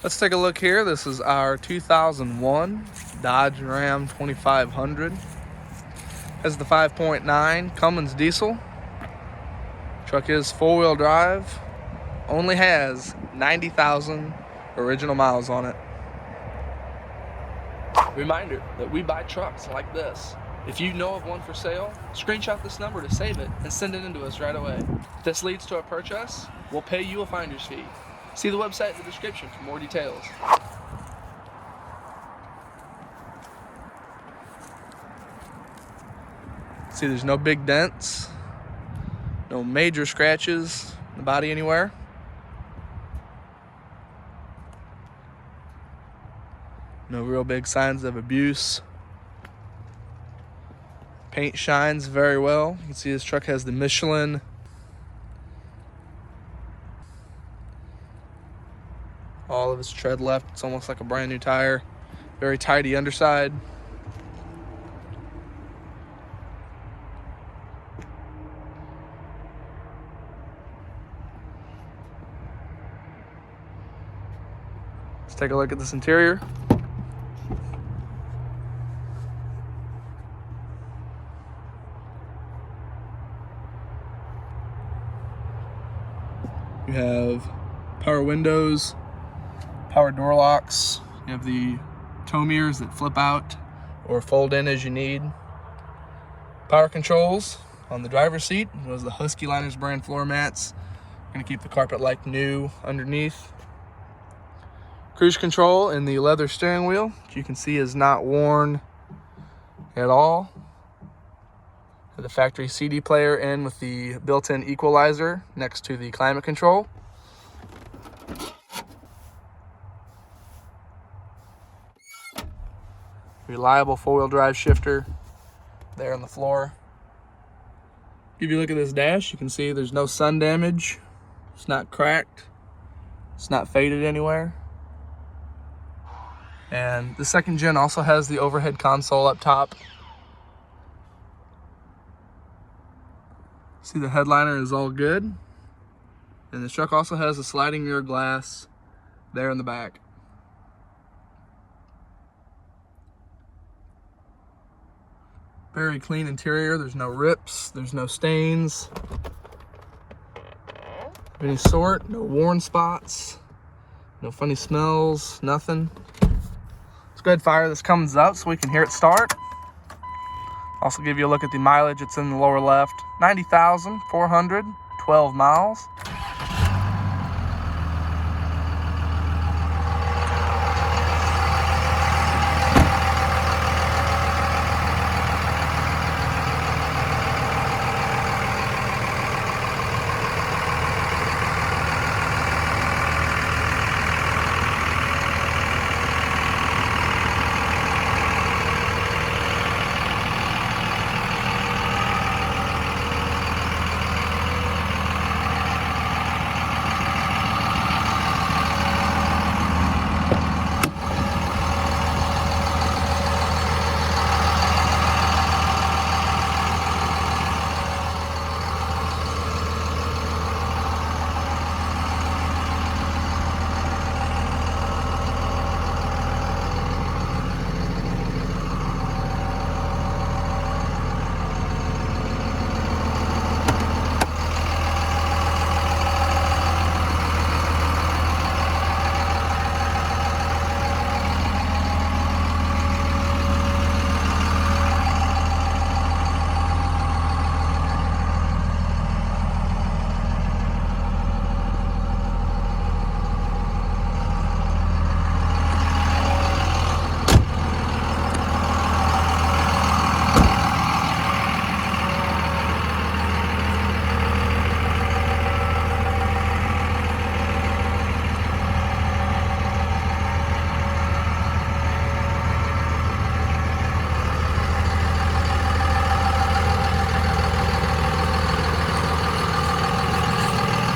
Let's take a look here. This is our 2001 Dodge Ram 2500. Has the 5.9 Cummins diesel. Truck is four-wheel drive. Only has 90,000 original miles on it. Reminder that we buy trucks like this. If you know of one for sale, screenshot this number to save it and send it in to us right away. If this leads to a purchase, we'll pay you a finder's fee. See the website in the description for more details. See, there's no big dents, no major scratches in the body anywhere. No real big signs of abuse. Paint shines very well. You can see this truck has the Michelin all of its tread left. It's almost like a brand new tire. Very tidy underside. Let's take a look at this interior. You have power windows, power door locks. You have the tow mirrors that flip out or fold in as you need. Power controls on the driver's seat, as well as the Husky Liners brand floor mats. Gonna keep the carpet like new underneath. Cruise control in the leather steering wheel, which you can see is not worn at all. The factory CD player in with the built-in equalizer next to the climate control. Reliable four-wheel drive shifter there on the floor. If you look at this dash, you can see there's no sun damage. It's not cracked. It's not faded anywhere. And the second gen also has the overhead console up top. See, the headliner is all good. And this truck also has a sliding rear glass there in the back. Very clean interior. There's no rips, there's no stains of any sort, no worn spots, no funny smells, nothing. Let's go ahead and fire this Cummins up so we can hear it start. Also give you a look at the mileage. It's in the lower left. 90,412 miles.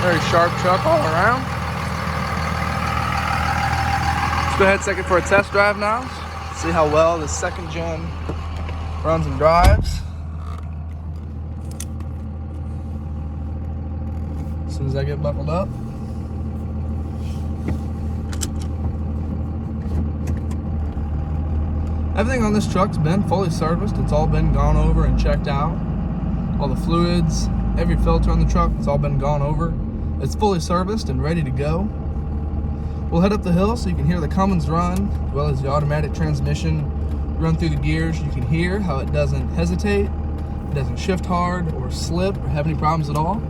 Very sharp truck all around. Let's go ahead and take it for a test drive now. See how well the second gen runs and drives. As soon as I get buckled up. Everything on this truck's been fully serviced. It's all been gone over and checked out. All the fluids, every filter on the truck, it's all been gone over. It's fully serviced and ready to go. We'll head up the hill so you can hear the Cummins run, as well as the automatic transmission run through the gears. You can hear how it doesn't hesitate, it doesn't shift hard or slip or have any problems at all.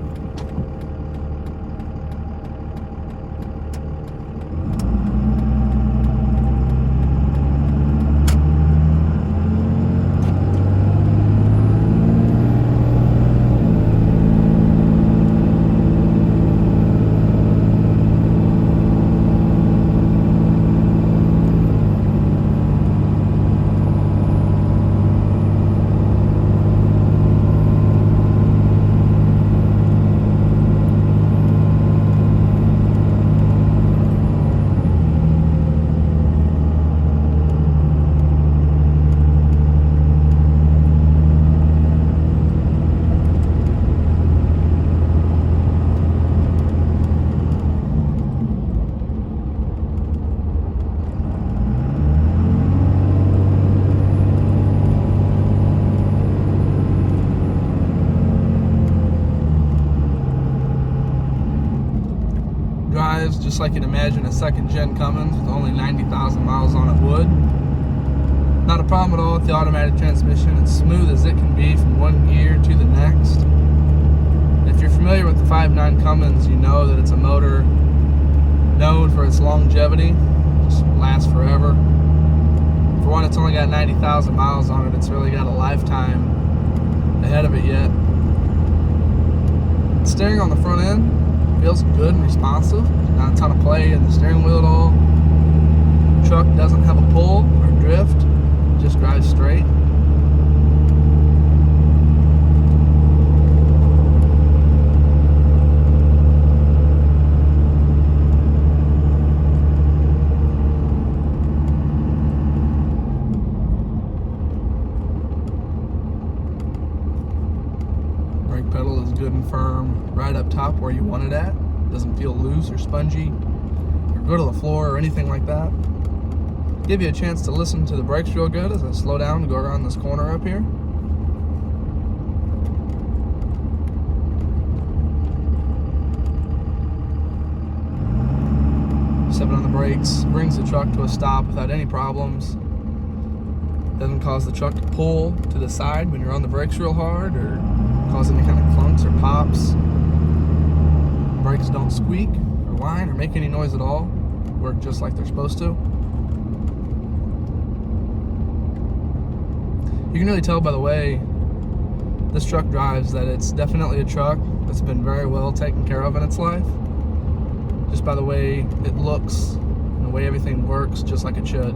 Drives just like you'd imagine a second-gen Cummins with only 90,000 miles on it would. Not a problem at all with the automatic transmission. It's smooth as it can be from one gear to the next. If you're familiar with the 5.9 Cummins, you know that it's a motor known for its longevity. Just lasts forever. For one, it's only got 90,000 miles on it. It's really got a lifetime ahead of it yet. Steering on the front end feels good and responsive. Not a ton of play in the steering wheel at all. Truck doesn't have a pull or drift. It just drives straight. Brake pedal is good and firm right up top where you want it at. Doesn't feel loose or spongy or go to the floor or anything like that. Give you a chance to listen to the brakes real good as I slow down to go around this corner up here. Stepping on the brakes brings the truck to a stop without any problems. Doesn't cause the truck to pull to the side when you're on the brakes real hard or cause any kind of clunks or pops. Brakes don't squeak or whine or make any noise at all. Work just like they're supposed to. You can really tell by the way this truck drives that it's definitely a truck that's been very well taken care of in its life. Just by the way it looks and the way everything works, just like it should.